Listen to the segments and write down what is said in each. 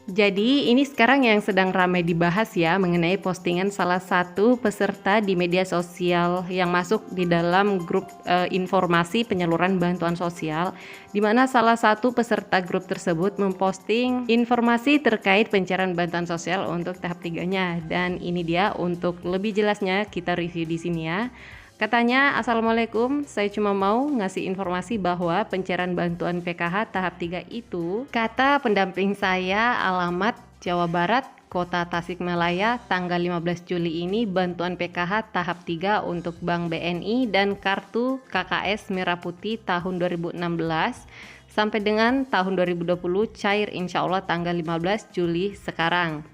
Jadi ini sekarang yang sedang ramai dibahas ya mengenai postingan salah satu peserta di media sosial yang masuk di dalam grup informasi penyaluran bantuan sosial, di mana salah satu peserta grup tersebut memposting informasi terkait pencairan bantuan sosial untuk tahap 3-nya. Dan ini dia, untuk lebih jelasnya kita review di sini ya. Katanya, "Assalamualaikum, saya cuma mau ngasih informasi bahwa pencairan bantuan PKH tahap 3 itu, kata pendamping saya, alamat Jawa Barat, Kota Tasikmalaya, tanggal 15 Juli ini bantuan PKH tahap 3 untuk Bank BNI dan kartu KKS Merah Putih tahun 2016 sampai dengan tahun 2020 cair insya Allah tanggal 15 Juli sekarang.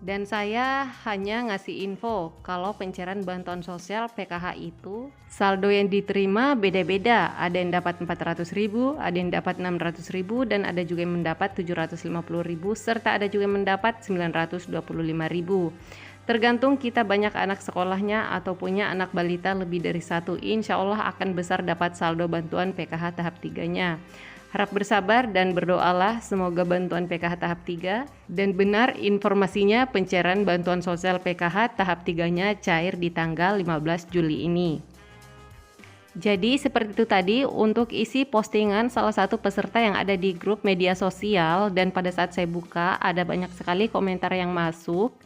Dan saya hanya ngasih info kalau pencairan bantuan sosial PKH itu saldo yang diterima beda-beda. Ada yang dapat 400.000, ada yang dapat 600.000, dan ada juga yang mendapat 750.000, serta ada juga yang mendapat 925.000. Tergantung kita banyak anak sekolahnya atau punya anak balita lebih dari satu, insya Allah akan besar dapat saldo bantuan PKH tahap 3-nya. Harap bersabar dan berdoalah semoga bantuan PKH tahap 3 dan benar informasinya pencairan bantuan sosial PKH tahap 3-nya cair di tanggal 15 Juli ini. Jadi seperti itu tadi untuk isi postingan salah satu peserta yang ada di grup media sosial, dan pada saat saya buka ada banyak sekali komentar yang masuk.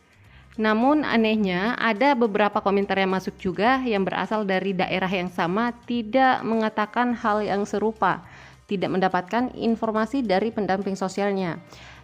Namun anehnya ada beberapa komentar yang masuk juga yang berasal dari daerah yang sama, tidak mengatakan hal yang serupa, tidak mendapatkan informasi dari pendamping sosialnya.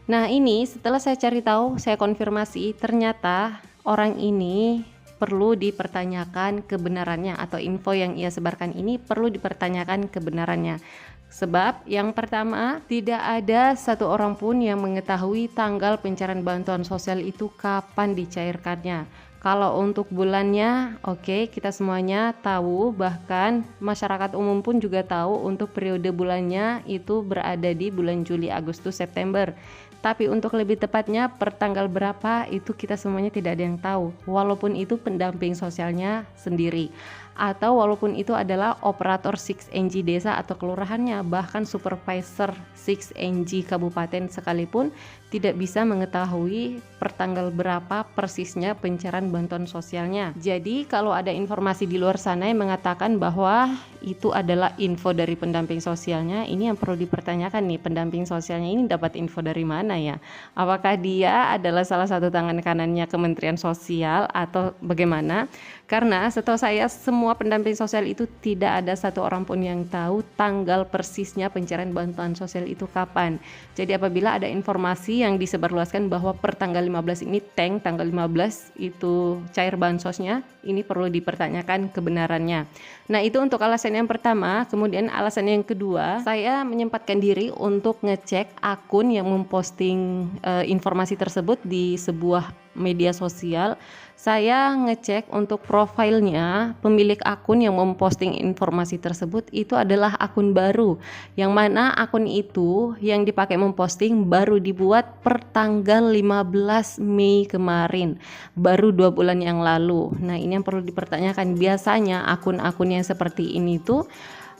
Nah ini setelah saya cari tahu, saya konfirmasi, ternyata orang ini perlu dipertanyakan kebenarannya, atau info yang ia sebarkan ini perlu dipertanyakan kebenarannya. Sebab yang pertama, tidak ada satu orang pun yang mengetahui tanggal pencairan bantuan sosial itu kapan dicairkannya. Kalau untuk bulannya, oke, kita semuanya tahu, bahkan masyarakat umum pun juga tahu untuk periode bulannya itu berada di bulan Juli, Agustus, September. Tapi untuk lebih tepatnya per tanggal berapa itu kita semuanya tidak ada yang tahu, walaupun itu pendamping sosialnya sendiri, atau walaupun itu adalah operator 6NG desa atau kelurahannya, bahkan supervisor 6NG kabupaten sekalipun tidak bisa mengetahui pertanggal berapa persisnya pencairan bantuan sosialnya. Jadi kalau ada informasi di luar sana yang mengatakan bahwa itu adalah info dari pendamping sosialnya, ini yang perlu dipertanyakan nih, pendamping sosialnya ini dapat info dari mana ya? Apakah dia adalah salah satu tangan kanannya Kementerian Sosial atau bagaimana? Karena setahu saya semua pendamping sosial itu tidak ada satu orang pun yang tahu tanggal persisnya pencairan bantuan sosial itu kapan. Jadi apabila ada informasi yang disebarluaskan bahwa per tanggal 15 ini tanggal 15 itu cair bansosnya, ini perlu dipertanyakan kebenarannya. Nah itu untuk alasan yang pertama. Kemudian alasan yang kedua, saya menyempatkan diri untuk ngecek akun yang memposting informasi tersebut di sebuah media sosial. Saya ngecek untuk profilnya pemilik akun yang memposting informasi tersebut itu adalah akun baru, yang mana akun itu yang dipakai memposting baru dibuat per tanggal 15 Mei kemarin, baru 2 bulan yang lalu. Nah ini yang perlu dipertanyakan. Biasanya akun-akun yang seperti ini tuh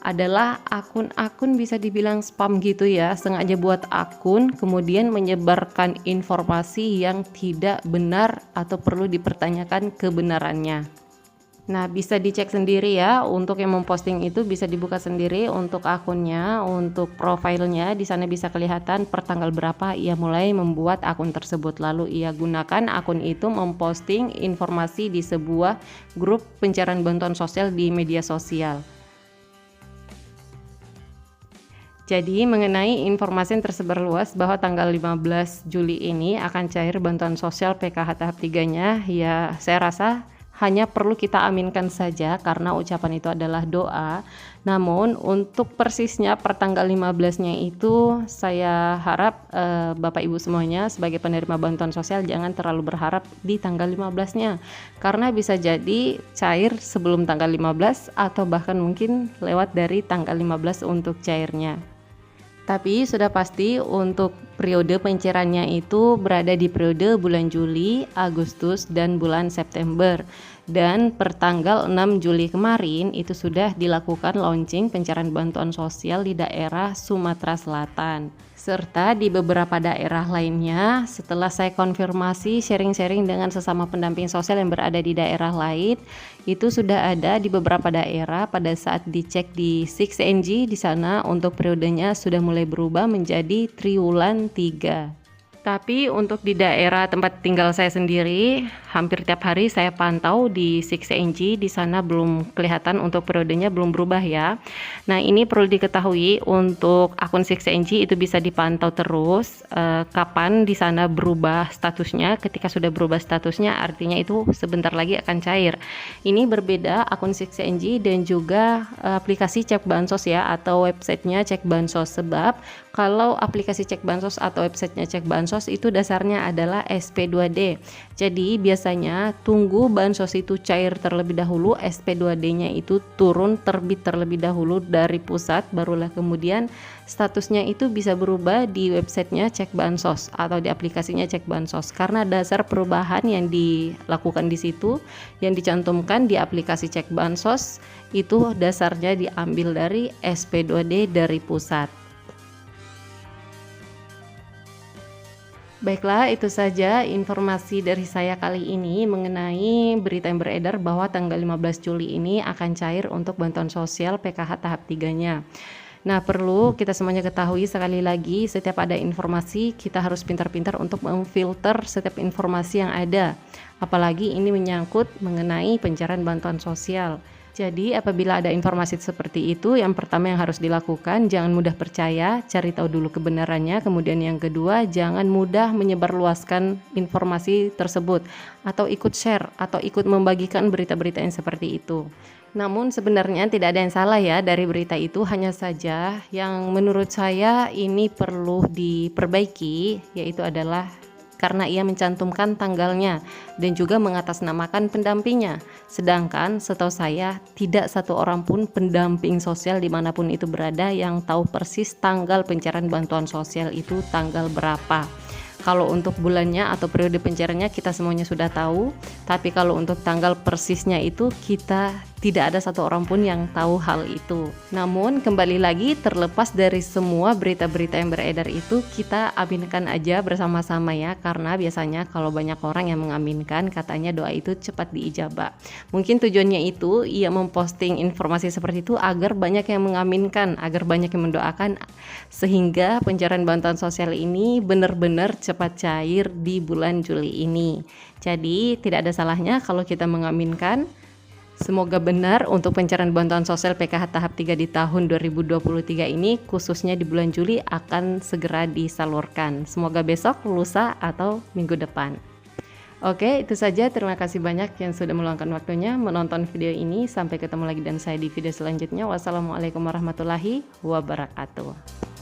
adalah akun-akun bisa dibilang spam gitu ya, sengaja buat akun kemudian menyebarkan informasi yang tidak benar atau perlu dipertanyakan kebenarannya. Nah bisa dicek sendiri ya, untuk yang memposting itu bisa dibuka sendiri untuk akunnya, untuk profilnya di sana bisa kelihatan per tanggal berapa ia mulai membuat akun tersebut, lalu ia gunakan akun itu memposting informasi di sebuah grup pencarian bantuan sosial di media sosial. Jadi mengenai informasi yang tersebar luas bahwa tanggal 15 Juli ini akan cair bantuan sosial PKH tahap 3-nya, ya saya rasa hanya perlu kita aminkan saja karena ucapan itu adalah doa. Namun untuk persisnya per tanggal 15-nya itu saya harap Bapak Ibu semuanya sebagai penerima bantuan sosial jangan terlalu berharap di tanggal 15-nya, karena bisa jadi cair sebelum tanggal 15 atau bahkan mungkin lewat dari tanggal 15 untuk cairnya. Tapi sudah pasti untuk periode pencairannya itu berada di periode bulan Juli, Agustus, dan bulan September. Dan per tanggal 6 Juli kemarin itu sudah dilakukan launching pencairan bantuan sosial di daerah Sumatera Selatan serta di beberapa daerah lainnya. Setelah saya konfirmasi sharing-sharing dengan sesama pendamping sosial yang berada di daerah lain, itu sudah ada di beberapa daerah. Pada saat dicek di 6NG di sana untuk periodenya sudah mulai berubah menjadi triwulan 3. Tapi untuk di daerah tempat tinggal saya sendiri, hampir tiap hari saya pantau di 6NG, di sana belum kelihatan untuk periodenya belum berubah ya. Nah, ini perlu diketahui untuk akun 6NG itu bisa dipantau terus kapan di sana berubah statusnya. Ketika sudah berubah statusnya artinya itu sebentar lagi akan cair. Ini berbeda akun 6NG dan juga aplikasi Cek Bansos ya, atau websitenya Cek Bansos. Sebab kalau aplikasi Cek Bansos atau websitenya Cek Bansos itu dasarnya adalah SP2D. Jadi biasanya tunggu bansos itu cair terlebih dahulu, SP2D-nya itu turun terbit terlebih dahulu dari pusat, barulah kemudian statusnya itu bisa berubah di websitenya Cek Bansos atau di aplikasinya Cek Bansos. Karena dasar perubahan yang dilakukan di situ, yang dicantumkan di aplikasi Cek Bansos itu dasarnya diambil dari SP2D dari pusat. Baiklah, itu saja informasi dari saya kali ini mengenai berita yang beredar bahwa tanggal 15 Juli ini akan cair untuk bantuan sosial PKH tahap 3-nya. Nah, perlu kita semuanya ketahui sekali lagi, setiap ada informasi kita harus pintar-pintar untuk memfilter setiap informasi yang ada. Apalagi ini menyangkut mengenai pencairan bantuan sosial. Jadi apabila ada informasi seperti itu, yang pertama yang harus dilakukan, jangan mudah percaya, cari tahu dulu kebenarannya. Kemudian yang kedua, jangan mudah menyebarluaskan informasi tersebut atau ikut share atau ikut membagikan berita-berita yang seperti itu. Namun sebenarnya tidak ada yang salah ya dari berita itu, hanya saja yang menurut saya ini perlu diperbaiki, yaitu adalah karena ia mencantumkan tanggalnya dan juga mengatasnamakan pendampingnya. Sedangkan setahu saya tidak satu orang pun pendamping sosial dimanapun itu berada yang tahu persis tanggal pencairan bantuan sosial itu tanggal berapa. Kalau untuk bulannya atau periode pencairannya kita semuanya sudah tahu, tapi kalau untuk tanggal persisnya itu kita tidak ada satu orang pun yang tahu hal itu. Namun kembali lagi, terlepas dari semua berita-berita yang beredar itu, kita aminkan aja bersama-sama ya, karena biasanya kalau banyak orang yang mengaminkan, katanya doa itu cepat diijabah. Mungkin tujuannya itu ia memposting informasi seperti itu agar banyak yang mengaminkan, agar banyak yang mendoakan, sehingga pencairan bantuan sosial ini benar-benar cepat cair di bulan Juli ini. Jadi tidak ada salahnya kalau kita mengaminkan. Semoga benar untuk pencairan bantuan sosial PKH tahap 3 di tahun 2023 ini, khususnya di bulan Juli, akan segera disalurkan. Semoga besok, lusa, atau minggu depan. Oke, itu saja. Terima kasih banyak yang sudah meluangkan waktunya menonton video ini. Sampai ketemu lagi dan saya di video selanjutnya. Wassalamualaikum warahmatullahi wabarakatuh.